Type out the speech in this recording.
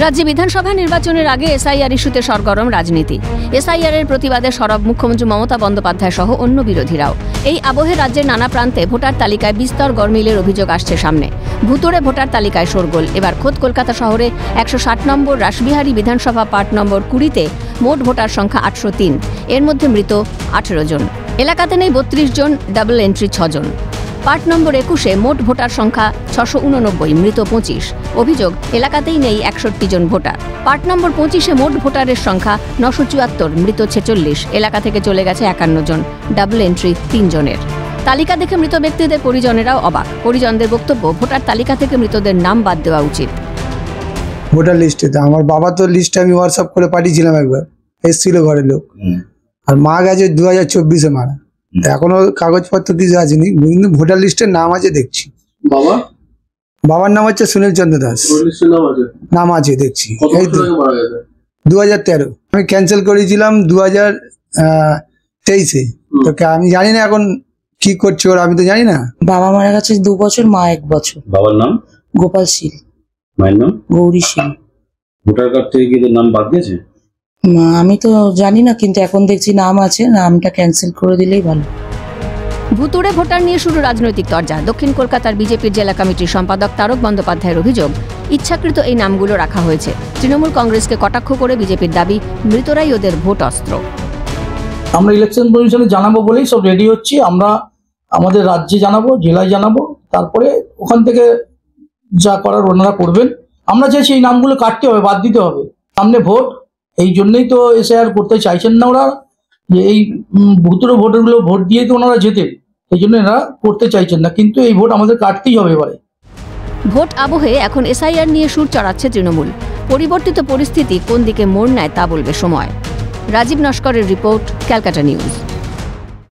রাজ্যে বিধানসভা নির্বাচনের আগে এসআইআর ইস্যুতে সরগরম রাজনীতি। এসআইআর এর প্রতিবাদে সরব মুখ্যমন্ত্রী মমতা বন্দ্যোপাধ্যায় সহ অন্য বিরোধীরাও। এই আবহে রাজ্যের নানা প্রান্তে ভোটার তালিকায় বিস্তর গরমিলের অভিযোগ আসছে সামনে। ভুতুড়ে ভোটার তালিকায় শোরগোল। এবার খোদ কলকাতা শহরে 160 নম্বর রাসবিহারী বিধানসভা পার্ট নম্বর 20-তে মোট ভোটার সংখ্যা 803। এর মধ্যে মৃত 18 জন। এলাকাতে নেই 32 জন, ডাবল এন্ট্রি 6 জন। পার্ট নম্বর 21-এ মোট ভোটার সংখ্যা 689, মৃত 25। অভিযোগ, এলাকাতেই নেই 61 জন ভোটার। পার্ট নম্বর 25-এ মোট ভোটারের সংখ্যা 974, মৃত 46। এলাকা থেকে চলে গেছে 51 জন, ডাবল এন্ট্রি 3 জনের। তালিকা দেখে মৃত ব্যক্তিদের পরিজনেরাও অবাক। পরিজনদের বক্তব্য, ভোটার তালিকা থেকে মৃতদের নাম বাদ দেওয়া উচিত। ভোটার লিস্টে আমার বাবা তো লিস্টে আমি হোয়াটসঅ্যাপ করে পাঠিয়েছিলাম, একবার এসেছিল ঘরের লোক। আর মা গেছে 2024-এ মারা। এখনো কাগজপত্র কিছু আসেনি, কিন্তু ভোটার লিস্টের নাম আছে দেখছি। বাবার নাম হচ্ছে সুনীল চন্দ্র দাস, নাম আছে দেখছি। এই তো 2013 আমি ক্যান্সেল করেছিলাম 2023-এ। তো আমি জানি না এখন কি করছে ওরা, আমি তো জানি না। বাবা মারা গেছে 2 বছর, মা 1 বছর। বাবার নাম গোপাল শীল, মায়ের নাম গৌরী শীল। ভোটার কার্ড থেকে কি নাম বাদ দিয়েছে? আমি তো জানি না, কিন্তু এখন দেখছি নাম আছে, নামটা ক্যান্সেল করে দিলেই ভালো। ভুতুড়ে ভোটার নিয়ে শুরু রাজনৈতিক তরজা। দক্ষিণ কলকাতার বিজেপির জেলা কমিটির সম্পাদক তারক বন্দ্যোপাধ্যায়ের অভিযোগ, ইচ্ছাকৃত এই নামগুলো রাখা হয়েছে। তৃণমূল কংগ্রেসকে কটাক্ষ করে বিজেপির দাবি, মৃতরাই ওদের ভোট অস্ত্র। আমরা ইলেকশন কমিশনে জানাবো বলেই সব রেডি হচ্ছি। আমরা আমাদের রাজ্যে জানাবো, জেলায় জানাবো, তারপরে ওখান থেকে যা করার ওনারা করবেন। আমরা চাইছি এই নামগুলো কাটতে হবে, বাদ দিতে হবে। সামনে ভোট, এই জন্যই তো এসআইআর করতে চাইছেন না ওরা, যে এই ভুতুড়ে ভোটারগুলো ভোট দিয়েই তো ওনারা জেতেন, এই জন্য এরা করতে চাইছেন না। কিন্তু এই ভোট আমাদের কাটতেই হবে এবারে। ভোট আবহে এখন এসআইআর নিয়ে সুর চড়াচ্ছে তৃণমূল। পরিবর্তিত পরিস্থিতি কোন দিকে মোড় নেয় তা বলবে সময়। রাজীব নস্করের রিপোর্ট, ক্যালকাটা নিউজ।